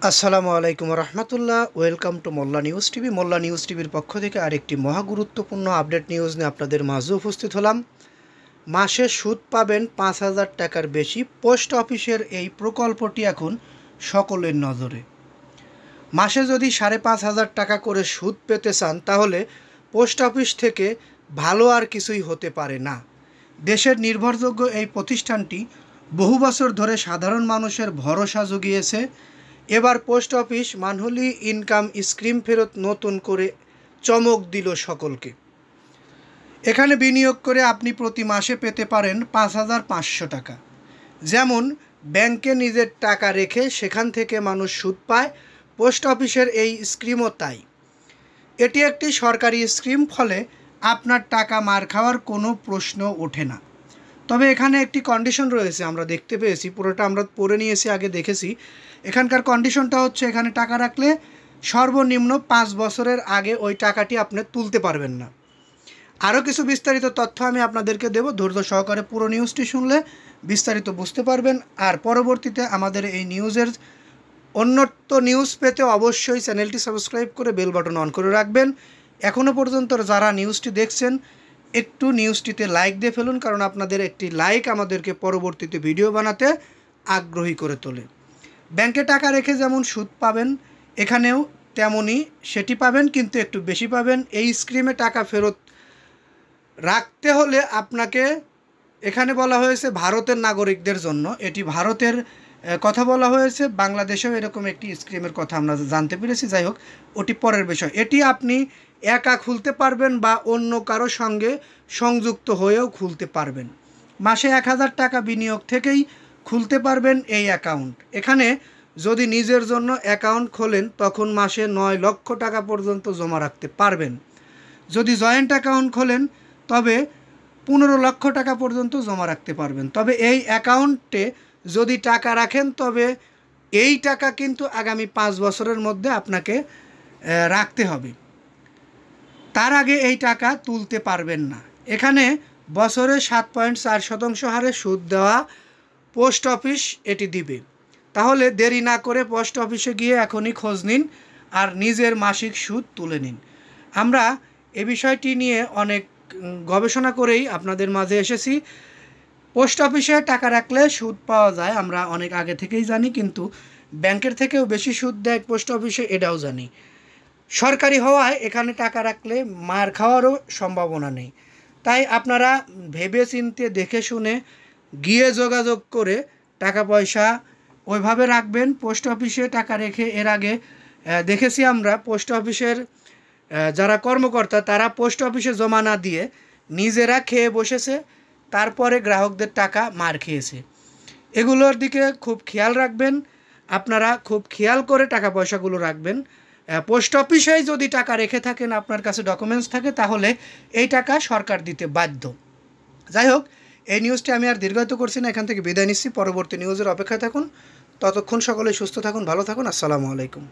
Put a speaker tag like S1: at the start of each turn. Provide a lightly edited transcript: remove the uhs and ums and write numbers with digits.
S1: আসসালামু আলাইকুম রহমতুল্লাহ। Welcome to Mollah news TV. Mollah news টিভির পক্ষ থেকে আরেকটি মহা গুরুত্বপূর্ণ আপডেট নিউজ নিয়ে আপনাদের মাঝে উপস্থিত হলাম। মাসে সুদ পাবেন 5,000 টাকার বেশি। পোস্ট অফিসের এই প্রকল্পটি এখন সকলের নজরে। মাসে যদি 5,500 টাকা করে সুদ পেতে চান তাহলে পোস্ট অফিস থেকে ভালো আর কিছুই হতে পারে না। দেশের নির্ভরযোগ্য এই প্রতিষ্ঠানটি বহু বছর ধরে সাধারণ মানুষের ভরসা জুগিয়েছে। এবার post office monthly income scheme ফেরত নতুন করে চমক দিল সকলকে। এখানে বিনিয়োগ করে আপনি প্রতি মাসে পেতে পারেন 5,500 টাকা। যেমন ব্যাংকে নিজের টাকা রেখে সেখান থেকে মানুষ সুদ পায়, পোস্ট অফিসের এই স্কিমও তাই। এটি একটি সরকারি স্কিম, ফলে আপনার টাকা মার খাওয়ার কোনো প্রশ্ন ওঠে না। তবে এখানে একটি কন্ডিশন রয়েছে, আমরা দেখতে পেয়েছি, পুরোটা আমরা পড়ে নিয়েছি, আগে দেখেছি। এখানকার কন্ডিশনটা হচ্ছে এখানে টাকা রাখলে সর্বনিম্ন 5 বছরের আগে ওই টাকাটি আপনি তুলতে পারবেন না। আরও কিছু বিস্তারিত তথ্য আমি আপনাদেরকে দেব, ধৈর্য সহকারে পুরো নিউজটি শুনলে বিস্তারিত বুঝতে পারবেন। আর পরবর্তীতে আমাদের এই নিউজের অন্যত্র নিউজ পেতে অবশ্যই চ্যানেলটি সাবস্ক্রাইব করে বেল বাটন অন করে রাখবেন। এখনও পর্যন্ত যারা নিউজটি দেখছেন একটু নিউজটিতে লাইক দিয়ে ফেলুন, কারণ আপনাদের একটি লাইক আমাদেরকে পরবর্তীতে ভিডিও বানাতে আগ্রহী করে তোলে। ব্যাংকে টাকা রেখে যেমন সুদ পাবেন, এখানেও তেমনই সেটি পাবেন, কিন্তু একটু বেশি পাবেন। এই স্কিমে টাকা ফেরত রাখতে হলে আপনাকে, এখানে বলা হয়েছে ভারতের নাগরিকদের জন্য, এটি ভারতের কথা বলা হয়েছে। বাংলাদেশেও এরকম একটি স্কিমের কথা আমরা জানতে পেরেছি, যাই হোক ওটি পরের বিষয়। এটি আপনি একা খুলতে পারবেন বা অন্য কারো সঙ্গে সংযুক্ত হয়েও খুলতে পারবেন। মাসে 1,000 টাকা বিনিয়োগ থেকেই খুলতে পারবেন এই অ্যাকাউন্ট। এখানে যদি নিজের জন্য অ্যাকাউন্ট খোলেন তখন মাসে 9 লক্ষ টাকা পর্যন্ত জমা রাখতে পারবেন। যদি জয়েন্ট অ্যাকাউন্ট খোলেন তবে 15 লক্ষ টাকা পর্যন্ত জমা রাখতে পারবেন। তবে এই অ্যাকাউন্টে যদি টাকা রাখেন তবে এই টাকা কিন্তু আগামী 5 বছরের মধ্যে আপনাকে রাখতে হবে, তার আগে এই টাকা তুলতে পারবেন না। এখানে বছরে 7.4% হারে সুদ দেওয়া পোস্ট অফিস এটি দিবে। তাহলে দেরি না করে পোস্ট অফিসে গিয়ে এখনই খোঁজ নিন আর নিজের মাসিক সুদ তুলে নিন। আমরা এ বিষয়টি নিয়ে অনেক গবেষণা করেই আপনাদের মাঝে এসেছি। পোস্ট অফিসে টাকা রাখলে সুদ পাওয়া যায় আমরা অনেক আগে থেকেই জানি, কিন্তু ব্যাংকের থেকেও বেশি সুদ দেয় পোস্ট অফিসে, এটাও জানি। সরকারি হওয়ায় এখানে টাকা রাখলে মার খাওয়ারও সম্ভাবনা নেই। তাই আপনারা ভেবে চিন্তে দেখে শুনে গিয়ে যোগাযোগ করে টাকা পয়সা ওইভাবে রাখবেন। পোস্ট অফিসে টাকা রেখে এর আগে দেখেছি আমরা, পোস্ট অফিসের যারা কর্মকর্তা তারা পোস্ট অফিসে জমা না দিয়ে নিজেরা খেয়ে বসেছে, তারপরে গ্রাহকদের টাকা মার খেয়েছে। এগুলোর দিকে খুব খেয়াল রাখবেন, আপনারা খুব খেয়াল করে টাকা পয়সাগুলো রাখবেন। পোস্ট অফিসেই যদি টাকা রেখে থাকেন, আপনার কাছে ডকুমেন্টস থাকে, তাহলে এই টাকা সরকার দিতে বাধ্য। যাই হোক, এই নিউজটি আমি আর দীর্ঘায়িত করছি না, এখান থেকে বিদায় নিচ্ছি। পরবর্তী নিউজের অপেক্ষায় থাকুন। ততক্ষণ সকলে সুস্থ থাকুন, ভালো থাকুন। আসসালামু আলাইকুম।